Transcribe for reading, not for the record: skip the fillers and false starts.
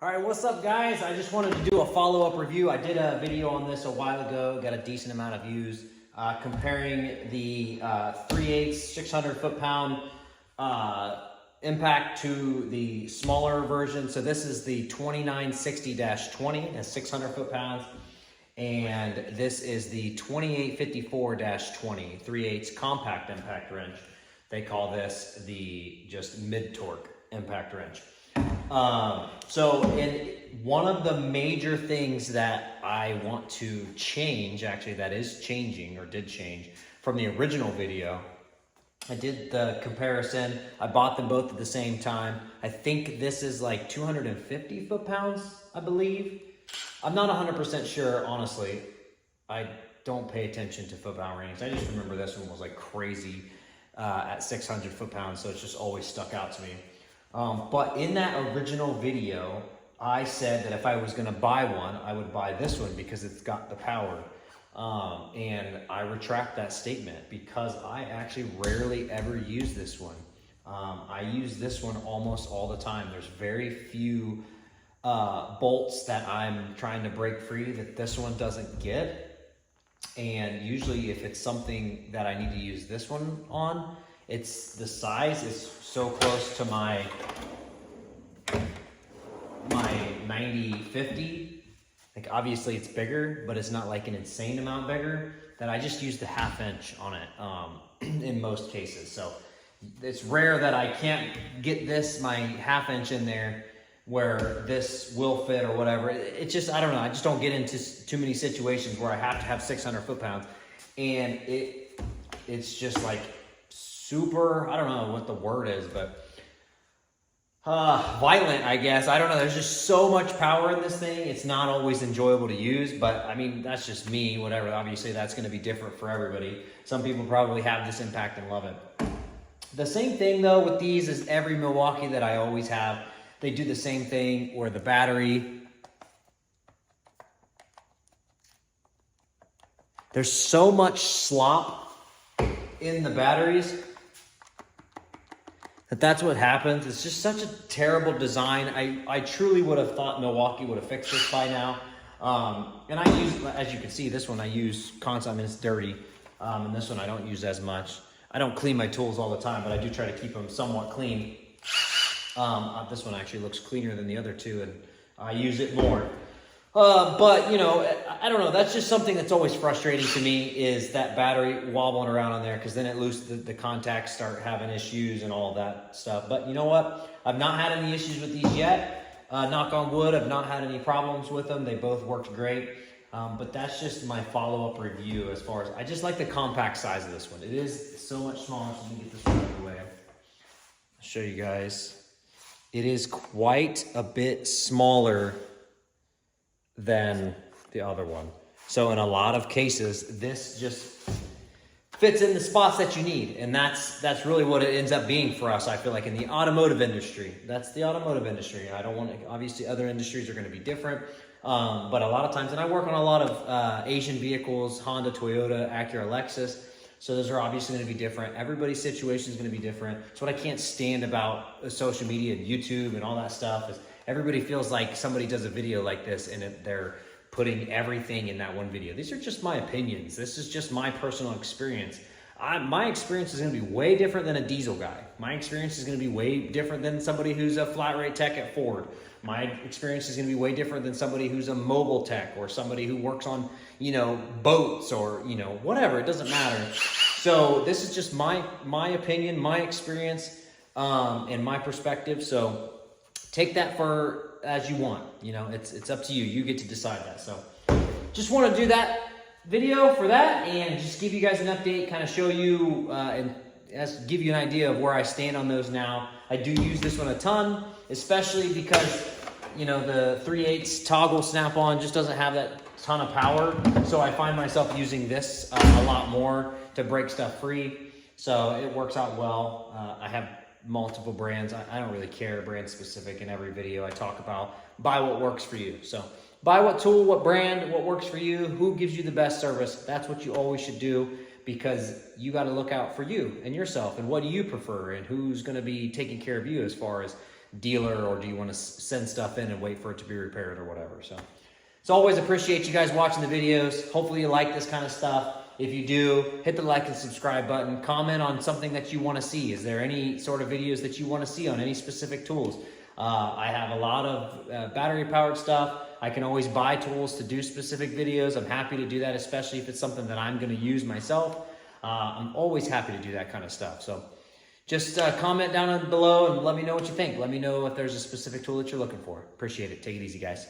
All right, what's up guys? I just wanted to do a follow-up review. I did a video on this a while ago, got a decent amount of views, comparing the 3/8 600 foot-pound impact to the smaller version. So this is the 2960-20, that's 600 foot-pounds, and this is the 2854-20, 3/8 compact impact wrench. They call this the just mid-torque impact wrench. So one of the major things that I want to change, actually that is changing or did change from the original video, I did the comparison. I bought them both at the same time. I think this is like 250 foot-pounds, I believe. I'm not 100% sure, honestly. I don't pay attention to foot-pound ratings. I just remember this one was like crazy at 600 foot-pounds, so it's just always stuck out to me. But in that original video, I said that if I was going to buy one, I would buy this one because it's got the power. And I retract that statement because I actually rarely ever use this one. I use this one almost all the time. There's very few bolts that I'm trying to break free that this one doesn't get. And usually if it's something that I need to use this one on, it's the size is so close to my 90-50. Like obviously it's bigger, but it's not like an insane amount bigger, that I just use the 1/2 inch on it in most cases. So it's rare that I can't get this, my 1/2 inch in there where this will fit or whatever. It's just, I don't know, I just don't get into too many situations where I have to have 600 foot-pounds. And it's just like super, I don't know what the word is, but violent, I guess. I don't know. There's just so much power in this thing. It's not always enjoyable to use, but I mean, that's just me, whatever. Obviously, that's going to be different for everybody. Some people probably have this impact and love it. The same thing, though, with these is every Milwaukee that I always have. They do the same thing where the battery, there's so much slop in the batteries that's what happens. It's just such a terrible design. I truly would have thought Milwaukee would have fixed this by now. And I use, as you can see, this one I use constantly. I mean, it's dirty. And this one I don't use as much. I don't clean my tools all the time, but I do try to keep them somewhat clean. This one actually looks cleaner than the other two, and I use it more. But, you know, I don't know. That's just something that's always frustrating to me, is that battery wobbling around on there, because then it the contacts start having issues and all that stuff. But you know what? I've not had any issues with these yet. Knock on wood, I've not had any problems with them. They both worked great. But that's just my follow-up review as far as, I just like the compact size of this one. It is so much smaller, so let me get this one out of the way. I'll show you guys. It is quite a bit smaller than the other one. So in a lot of cases, this just fits in the spots that you need. And that's really what it ends up being for us, I feel like, in the automotive industry. That's the automotive industry. I don't want to, obviously other industries are going to be different. But a lot of times, and I work on a lot of Asian vehicles, Honda, Toyota, Acura, Lexus. So those are obviously going to be different. Everybody's situation is going to be different. So what I can't stand about social media and YouTube and all that stuff is everybody feels like somebody does a video like this and they're putting everything in that one video. These are just my opinions. This is just my personal experience. My experience is going to be way different than a diesel guy. My experience is going to be way different than somebody who's a flat rate tech at Ford. My experience is going to be way different than somebody who's a mobile tech or somebody who works on, you know, boats or, you know, whatever. It doesn't matter. So this is just my opinion, my experience, and my perspective. So take that for as you want. You know, it's up to you. You get to decide that. So just want to do that video for that and just give you guys an update, kind of show you and give you an idea of where I stand on those now. I do use this one a ton, especially because, you know, the 3/8 toggle snap-on just doesn't have that ton of power. So I find myself using this a lot more to break stuff free. So it works out well. I have multiple brands. I don't really care brand specific. In every video I talk about buy what works for you. So buy what tool, what brand, what works for you, who gives you the best service. That's what you always should do, because you got to look out for you and yourself and what do you prefer and who's going to be taking care of you as far as dealer, or do you want to send stuff in and wait for it to be repaired or whatever. So as always, appreciate you guys watching the videos. Hopefully you like this kind of stuff. If you do, hit the like and subscribe button. Comment on something that you want to see. Is there any sort of videos that you want to see on any specific tools? I have a lot of battery-powered stuff. I can always buy tools to do specific videos. I'm happy to do that, especially if it's something that I'm going to use myself. I'm always happy to do that kind of stuff. So just comment down below and let me know what you think. Let me know if there's a specific tool that you're looking for. Appreciate it. Take it easy, guys.